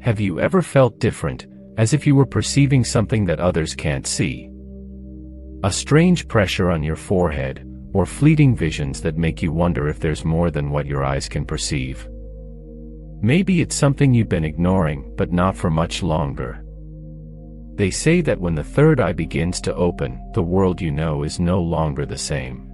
Have you ever felt different, as if you were perceiving something that others can't see? A strange pressure on your forehead, or fleeting visions that make you wonder if there's more than what your eyes can perceive. Maybe it's something you've been ignoring, but not for much longer. They say that when the third eye begins to open, the world you know is no longer the same.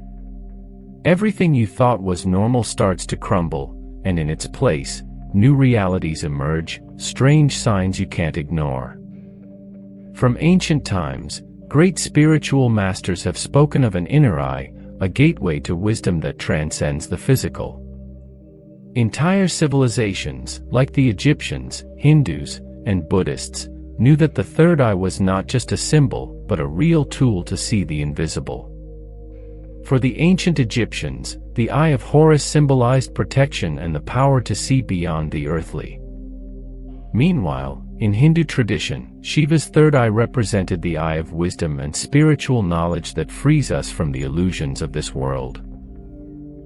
Everything you thought was normal starts to crumble, and in its place, new realities emerge, strange signs you can't ignore. From ancient times, great spiritual masters have spoken of an inner eye, a gateway to wisdom that transcends the physical. Entire civilizations, like the Egyptians, Hindus, and Buddhists, knew that the third eye was not just a symbol, but a real tool to see the invisible. For the ancient Egyptians, the eye of Horus symbolized protection and the power to see beyond the earthly. Meanwhile, in Hindu tradition, Shiva's third eye represented the eye of wisdom and spiritual knowledge that frees us from the illusions of this world.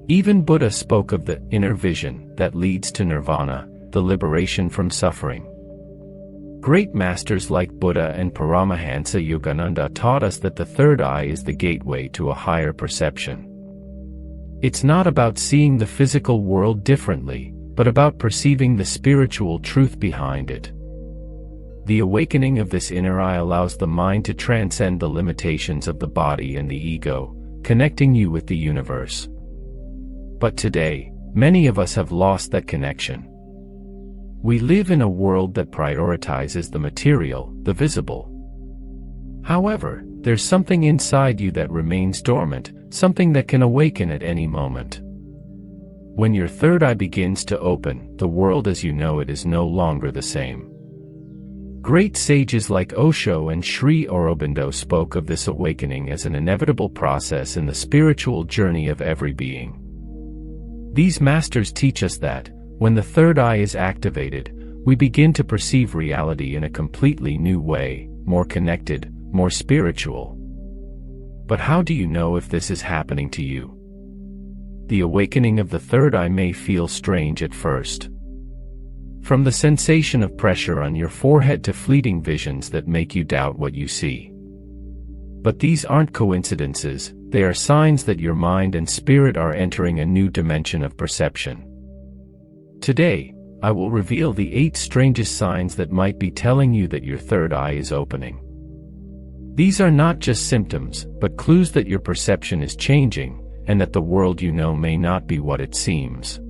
Even Buddha spoke of the inner vision that leads to nirvana, the liberation from suffering. Great masters like Buddha and Paramahansa Yogananda taught us that the third eye is the gateway to a higher perception. It's not about seeing the physical world differently, but about perceiving the spiritual truth behind it. The awakening of this inner eye allows the mind to transcend the limitations of the body and the ego, connecting you with the universe. But today, many of us have lost that connection. We live in a world that prioritizes the material, the visible. However, there's something inside you that remains dormant, something that can awaken at any moment. When your third eye begins to open, the world as you know it is no longer the same. Great sages like Osho and Sri Aurobindo spoke of this awakening as an inevitable process in the spiritual journey of every being. These masters teach us that, when the third eye is activated, we begin to perceive reality in a completely new way, more connected, more spiritual. But how do you know if this is happening to you? The awakening of the third eye may feel strange at first. From the sensation of pressure on your forehead to fleeting visions that make you doubt what you see. But these aren't coincidences, they are signs that your mind and spirit are entering a new dimension of perception. Today, I will reveal the 8 strangest signs that might be telling you that your third eye is opening. These are not just symptoms, but clues that your perception is changing, and that the world you know may not be what it seems.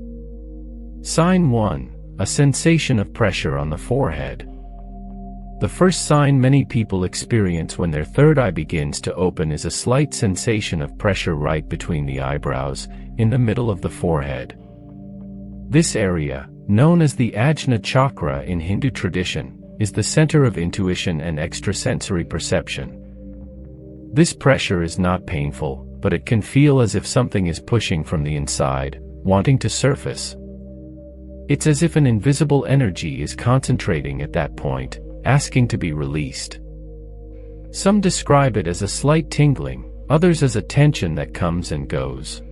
Sign 1. A sensation of pressure on the forehead. The first sign many people experience when their third eye begins to open is a slight sensation of pressure right between the eyebrows, in the middle of the forehead. This area, known as the Ajna chakra in Hindu tradition, is the center of intuition and extrasensory perception. This pressure is not painful, but it can feel as if something is pushing from the inside, wanting to surface. It's as if an invisible energy is concentrating at that point, asking to be released. Some describe it as a slight tingling, others as a tension that comes and goes.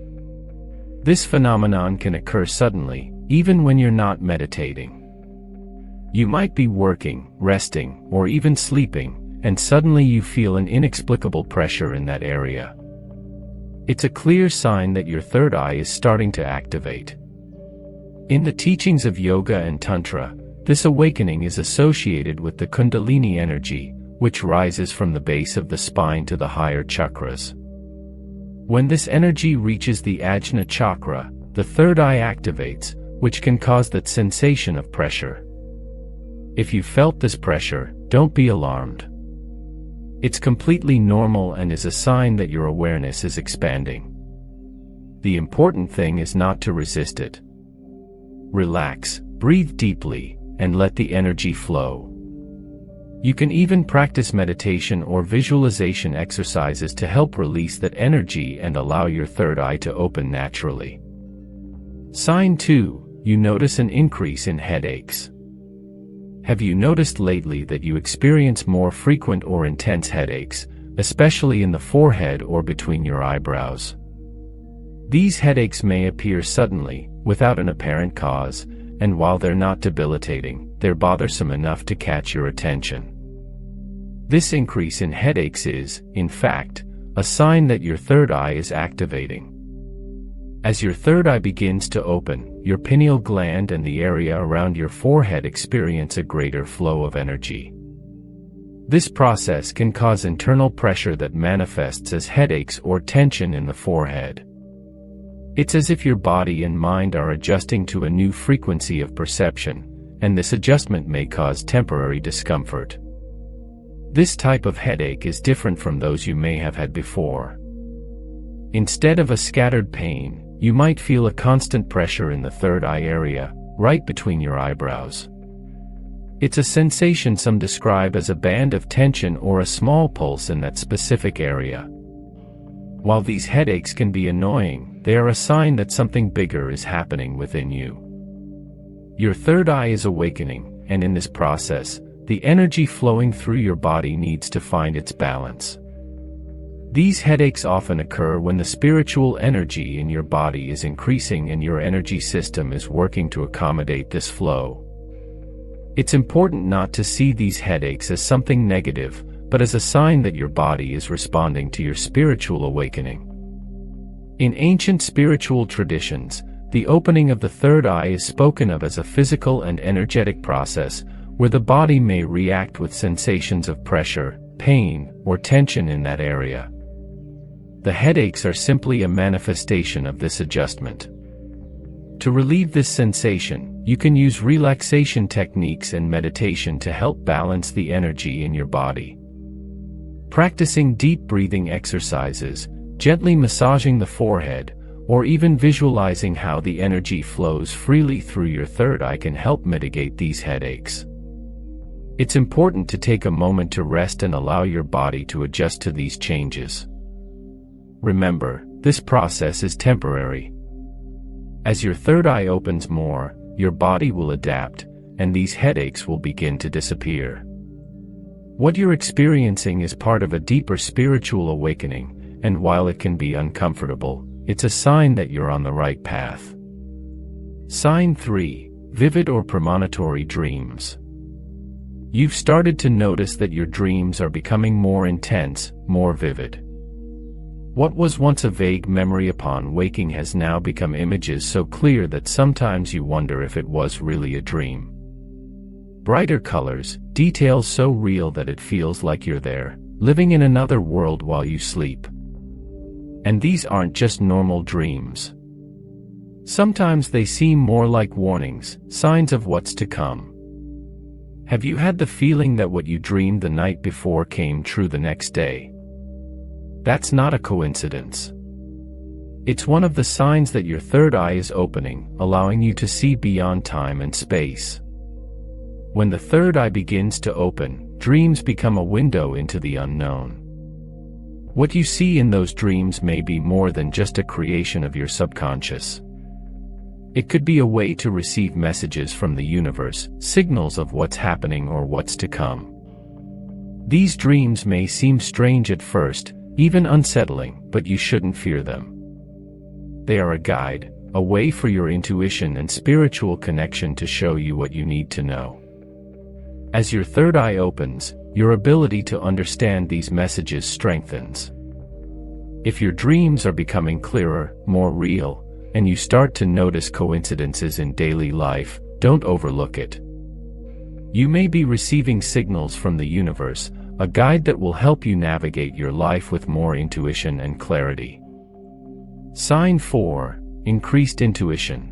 This phenomenon can occur suddenly, even when you're not meditating. You might be working, resting, or even sleeping, and suddenly you feel an inexplicable pressure in that area. It's a clear sign that your third eye is starting to activate. In the teachings of yoga and tantra, this awakening is associated with the kundalini energy, which rises from the base of the spine to the higher chakras. When this energy reaches the Ajna chakra, the third eye activates, which can cause that sensation of pressure. If you felt this pressure, don't be alarmed. It's completely normal and is a sign that your awareness is expanding. The important thing is not to resist it. Relax, breathe deeply, and let the energy flow. You can even practice meditation or visualization exercises to help release that energy and allow your third eye to open naturally. Sign 2. You notice an increase in headaches. Have you noticed lately that you experience more frequent or intense headaches, especially in the forehead or between your eyebrows? These headaches may appear suddenly, without an apparent cause, and while they're not debilitating, they're bothersome enough to catch your attention. This increase in headaches is, in fact, a sign that your third eye is activating. As your third eye begins to open, your pineal gland and the area around your forehead experience a greater flow of energy. This process can cause internal pressure that manifests as headaches or tension in the forehead. It's as if your body and mind are adjusting to a new frequency of perception, and this adjustment may cause temporary discomfort. This type of headache is different from those you may have had before. Instead of a scattered pain, you might feel a constant pressure in the third eye area, right between your eyebrows. It's a sensation some describe as a band of tension or a small pulse in that specific area. While these headaches can be annoying, they are a sign that something bigger is happening within you. Your third eye is awakening, and in this process, the energy flowing through your body needs to find its balance. These headaches often occur when the spiritual energy in your body is increasing and your energy system is working to accommodate this flow. It's important not to see these headaches as something negative, but as a sign that your body is responding to your spiritual awakening. In ancient spiritual traditions, the opening of the third eye is spoken of as a physical and energetic process, where the body may react with sensations of pressure, pain, or tension in that area. The headaches are simply a manifestation of this adjustment. To relieve this sensation, you can use relaxation techniques and meditation to help balance the energy in your body. Practicing deep breathing exercises, gently massaging the forehead, or even visualizing how the energy flows freely through your third eye can help mitigate these headaches. It's important to take a moment to rest and allow your body to adjust to these changes. Remember, this process is temporary. As your third eye opens more, your body will adapt, and these headaches will begin to disappear. What you're experiencing is part of a deeper spiritual awakening, and while it can be uncomfortable, it's a sign that you're on the right path. Sign 3. Vivid or premonitory dreams. You've started to notice that your dreams are becoming more intense, more vivid. What was once a vague memory upon waking has now become images so clear that sometimes you wonder if it was really a dream. Brighter colors, details so real that it feels like you're there, living in another world while you sleep. And these aren't just normal dreams. Sometimes they seem more like warnings, signs of what's to come. Have you had the feeling that what you dreamed the night before came true the next day? That's not a coincidence. It's one of the signs that your third eye is opening, allowing you to see beyond time and space. When the third eye begins to open, dreams become a window into the unknown. What you see in those dreams may be more than just a creation of your subconscious. It could be a way to receive messages from the universe, signals of what's happening or what's to come. These dreams may seem strange at first, even unsettling, but you shouldn't fear them. They are a guide, a way for your intuition and spiritual connection to show you what you need to know. As your third eye opens, your ability to understand these messages strengthens. If your dreams are becoming clearer, more real, and you start to notice coincidences in daily life, don't overlook it. You may be receiving signals from the universe, a guide that will help you navigate your life with more intuition and clarity. Sign 4. Increased intuition.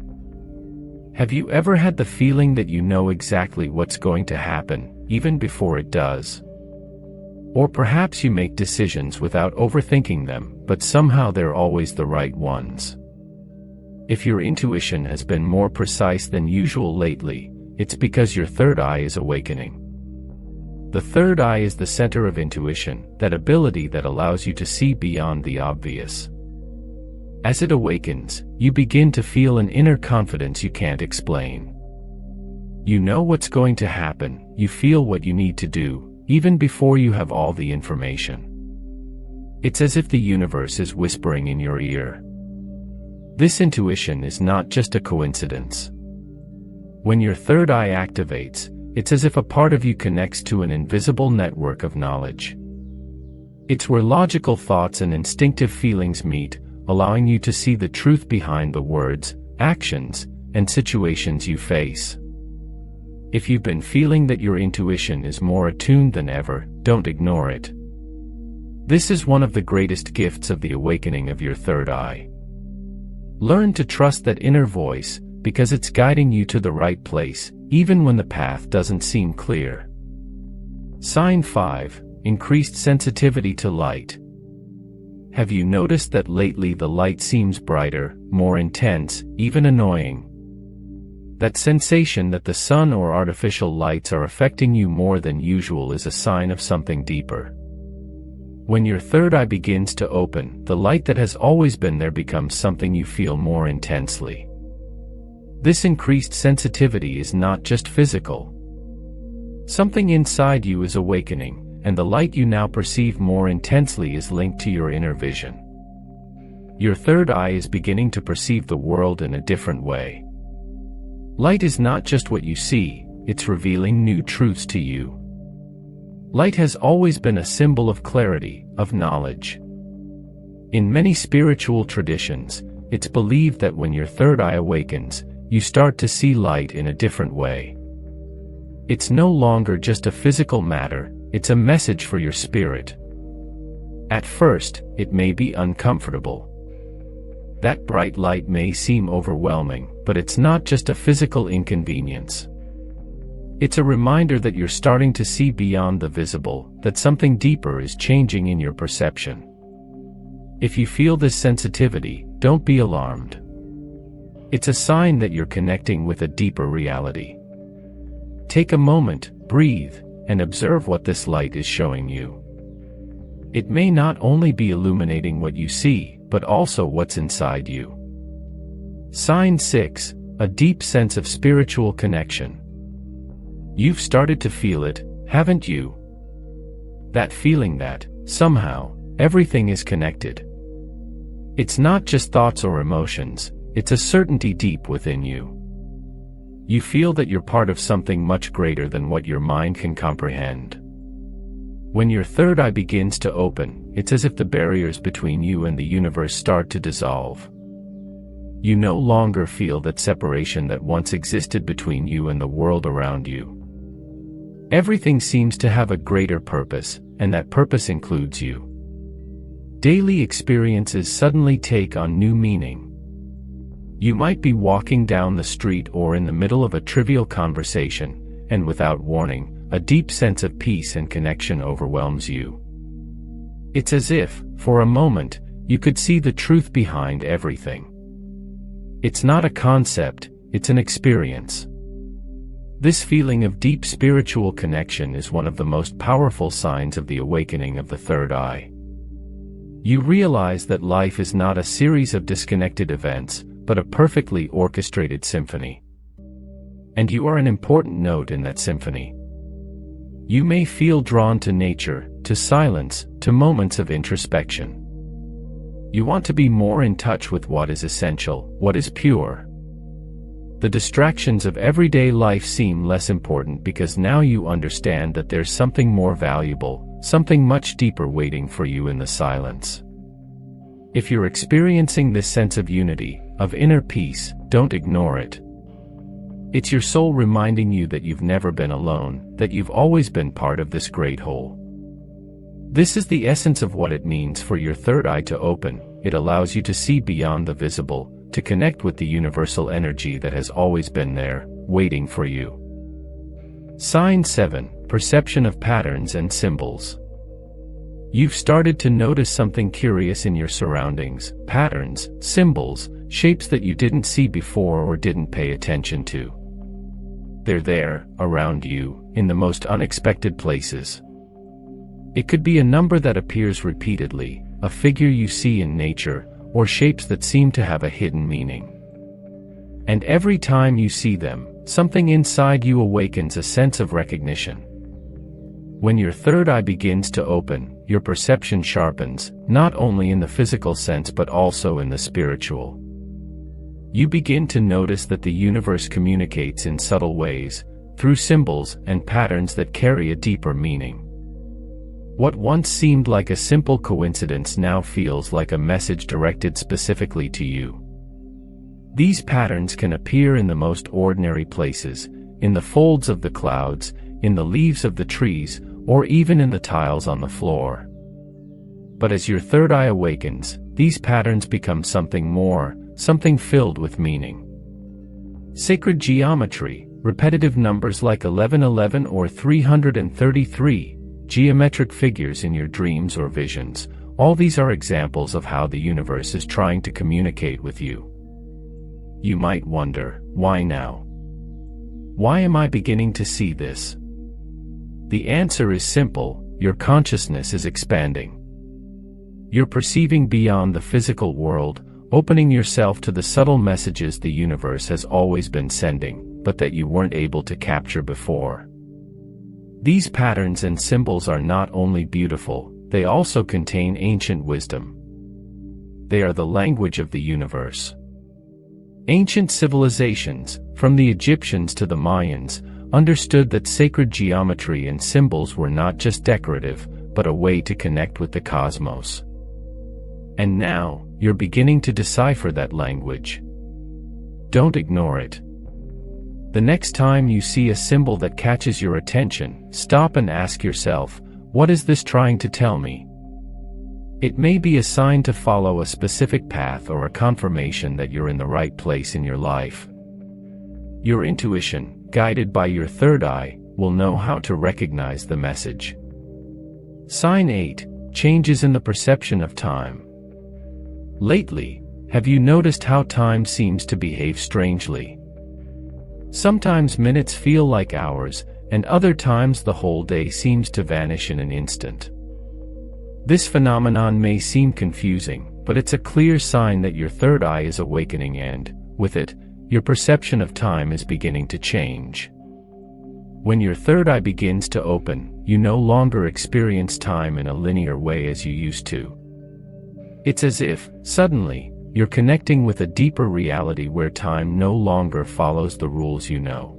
Have you ever had the feeling that you know exactly what's going to happen, even before it does? Or perhaps you make decisions without overthinking them, but somehow they're always the right ones. If your intuition has been more precise than usual lately, it's because your third eye is awakening. The third eye is the center of intuition, that ability that allows you to see beyond the obvious. As it awakens, you begin to feel an inner confidence you can't explain. You know what's going to happen, you feel what you need to do, even before you have all the information. It's as if the universe is whispering in your ear. This intuition is not just a coincidence. When your third eye activates, it's as if a part of you connects to an invisible network of knowledge. It's where logical thoughts and instinctive feelings meet, allowing you to see the truth behind the words, actions, and situations you face. If you've been feeling that your intuition is more attuned than ever, don't ignore it. This is one of the greatest gifts of the awakening of your third eye. Learn to trust that inner voice, because it's guiding you to the right place, even when the path doesn't seem clear. Sign 5. Increased sensitivity to light. Have you noticed that lately the light seems brighter, more intense, even annoying? That sensation that the sun or artificial lights are affecting you more than usual is a sign of something deeper. When your third eye begins to open, the light that has always been there becomes something you feel more intensely. This increased sensitivity is not just physical. Something inside you is awakening, and the light you now perceive more intensely is linked to your inner vision. Your third eye is beginning to perceive the world in a different way. Light is not just what you see, it's revealing new truths to you. Light has always been a symbol of clarity, of knowledge. In many spiritual traditions, it's believed that when your third eye awakens, you start to see light in a different way. It's no longer just a physical matter, it's a message for your spirit. At first, it may be uncomfortable. That bright light may seem overwhelming, but it's not just a physical inconvenience. It's a reminder that you're starting to see beyond the visible, that something deeper is changing in your perception. If you feel this sensitivity, don't be alarmed. It's a sign that you're connecting with a deeper reality. Take a moment, breathe, and observe what this light is showing you. It may not only be illuminating what you see, but also what's inside you. Sign 6. A deep sense of spiritual connection. You've started to feel it, haven't you? That feeling that, somehow, everything is connected. It's not just thoughts or emotions, it's a certainty deep within you. You feel that you're part of something much greater than what your mind can comprehend. When your third eye begins to open, it's as if the barriers between you and the universe start to dissolve. You no longer feel that separation that once existed between you and the world around you. Everything seems to have a greater purpose, and that purpose includes you. Daily experiences suddenly take on new meaning. You might be walking down the street or in the middle of a trivial conversation, and without warning, a deep sense of peace and connection overwhelms you. It's as if, for a moment, you could see the truth behind everything. It's not a concept, it's an experience. This feeling of deep spiritual connection is one of the most powerful signs of the awakening of the third eye. You realize that life is not a series of disconnected events, but a perfectly orchestrated symphony. And you are an important note in that symphony. You may feel drawn to nature, to silence, to moments of introspection. You want to be more in touch with what is essential, what is pure. The distractions of everyday life seem less important because now you understand that there's something more valuable, something much deeper waiting for you in the silence. If you're experiencing this sense of unity, of inner peace, don't ignore it. It's your soul reminding you that you've never been alone, that you've always been part of this great whole. This is the essence of what it means for your third eye to open. It allows you to see beyond the visible, to connect with the universal energy that has always been there, waiting for you. Sign 7. Perception of patterns and symbols. You've started to notice something curious in your surroundings, patterns, symbols, shapes that you didn't see before or didn't pay attention to. They're there, around you, in the most unexpected places. It could be a number that appears repeatedly, a figure you see in nature, or shapes that seem to have a hidden meaning. And every time you see them, something inside you awakens a sense of recognition. When your third eye begins to open, your perception sharpens, not only in the physical sense but also in the spiritual. You begin to notice that the universe communicates in subtle ways, through symbols and patterns that carry a deeper meaning. What once seemed like a simple coincidence now feels like a message directed specifically to you. These patterns can appear in the most ordinary places, in the folds of the clouds, in the leaves of the trees, or even in the tiles on the floor. But as your third eye awakens, these patterns become something more, something filled with meaning. Sacred geometry, repetitive numbers like 1111 or 333, geometric figures in your dreams or visions, all these are examples of how the universe is trying to communicate with you. You might wonder, why now? Why am I beginning to see this? The answer is simple: your consciousness is expanding. You're perceiving beyond the physical world, opening yourself to the subtle messages the universe has always been sending, but that you weren't able to capture before. These patterns and symbols are not only beautiful, they also contain ancient wisdom. They are the language of the universe. Ancient civilizations, from the Egyptians to the Mayans, understood that sacred geometry and symbols were not just decorative, but a way to connect with the cosmos. And now, you're beginning to decipher that language. Don't ignore it. The next time you see a symbol that catches your attention, stop and ask yourself, what is this trying to tell me? It may be a sign to follow a specific path or a confirmation that you're in the right place in your life. Your intuition, guided by your third eye, will know how to recognize the message. Sign 8. Changes in the perception of time. Lately, have you noticed how time seems to behave strangely? Sometimes minutes feel like hours, and other times the whole day seems to vanish in an instant. This phenomenon may seem confusing, but it's a clear sign that your third eye is awakening and, with it, your perception of time is beginning to change. When your third eye begins to open, you no longer experience time in a linear way as you used to. It's as if, suddenly, you're connecting with a deeper reality where time no longer follows the rules you know.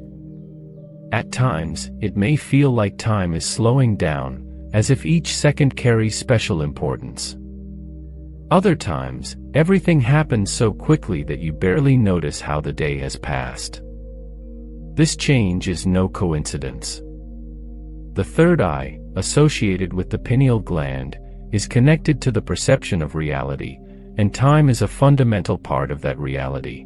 At times, it may feel like time is slowing down, as if each second carries special importance. Other times, everything happens so quickly that you barely notice how the day has passed. This change is no coincidence. The third eye, associated with the pineal gland, is connected to the perception of reality, and time is a fundamental part of that reality.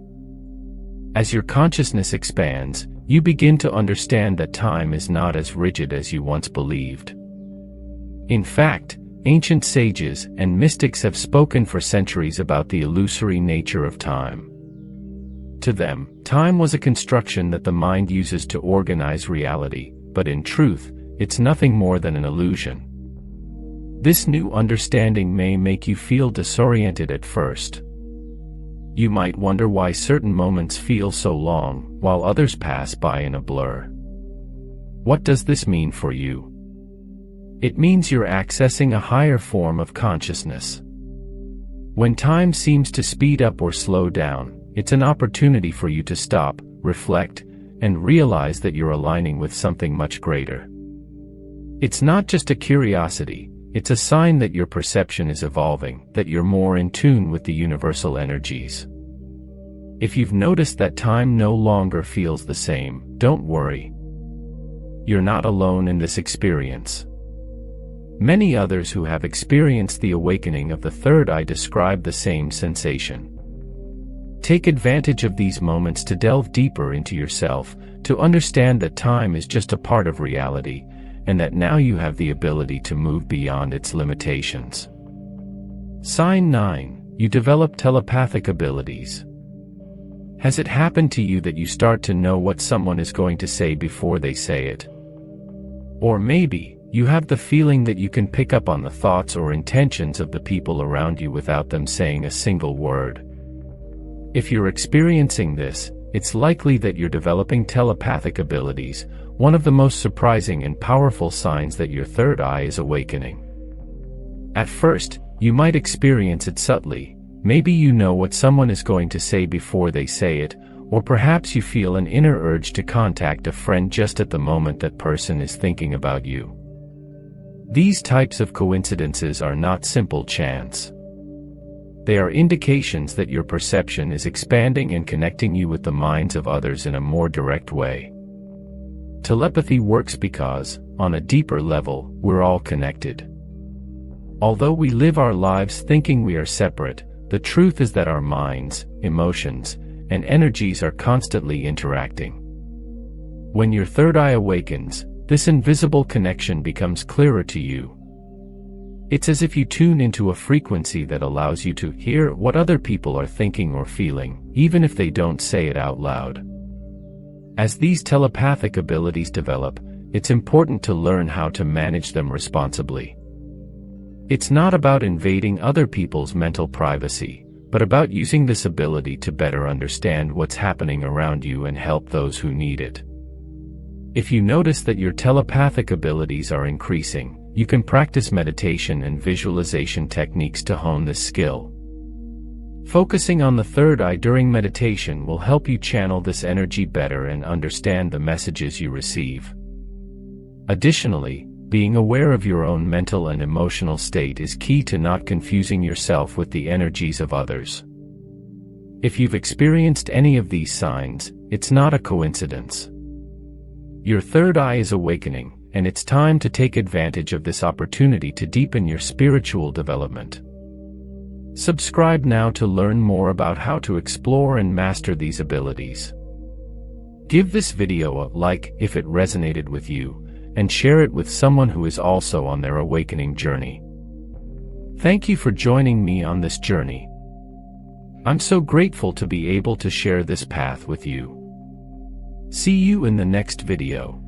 As your consciousness expands, you begin to understand that time is not as rigid as you once believed. In fact, ancient sages and mystics have spoken for centuries about the illusory nature of time. To them, time was a construction that the mind uses to organize reality, but in truth, it's nothing more than an illusion. This new understanding may make you feel disoriented at first. You might wonder why certain moments feel so long, while others pass by in a blur. What does this mean for you? It means you're accessing a higher form of consciousness. When time seems to speed up or slow down, it's an opportunity for you to stop, reflect, and realize that you're aligning with something much greater. It's not just a curiosity, it's a sign that your perception is evolving, that you're more in tune with the universal energies. If you've noticed that time no longer feels the same, don't worry. You're not alone in this experience. Many others who have experienced the awakening of the third eye describe the same sensation. Take advantage of these moments to delve deeper into yourself, to understand that time is just a part of reality, and that now you have the ability to move beyond its limitations. Sign 9. You develop telepathic abilities. Has it happened to you that you start to know what someone is going to say before they say it? Or maybe, you have the feeling that you can pick up on the thoughts or intentions of the people around you without them saying a single word. If you're experiencing this, it's likely that you're developing telepathic abilities, one of the most surprising and powerful signs that your third eye is awakening. At first, you might experience it subtly. Maybe you know what someone is going to say before they say it, or perhaps you feel an inner urge to contact a friend just at the moment that person is thinking about you. These types of coincidences are not simple chance. They are indications that your perception is expanding and connecting you with the minds of others in a more direct way. Telepathy works because, on a deeper level, we're all connected. Although we live our lives thinking we are separate, the truth is that our minds, emotions, and energies are constantly interacting. When your third eye awakens, this invisible connection becomes clearer to you. It's as if you tune into a frequency that allows you to hear what other people are thinking or feeling, even if they don't say it out loud. As these telepathic abilities develop, it's important to learn how to manage them responsibly. It's not about invading other people's mental privacy, but about using this ability to better understand what's happening around you and help those who need it. If you notice that your telepathic abilities are increasing, you can practice meditation and visualization techniques to hone this skill. Focusing on the third eye during meditation will help you channel this energy better and understand the messages you receive. Additionally, being aware of your own mental and emotional state is key to not confusing yourself with the energies of others. If you've experienced any of these signs, it's not a coincidence. Your third eye is awakening, and it's time to take advantage of this opportunity to deepen your spiritual development. Subscribe now to learn more about how to explore and master these abilities. Give this video a like if it resonated with you, and share it with someone who is also on their awakening journey. Thank you for joining me on this journey. I'm so grateful to be able to share this path with you. See you in the next video.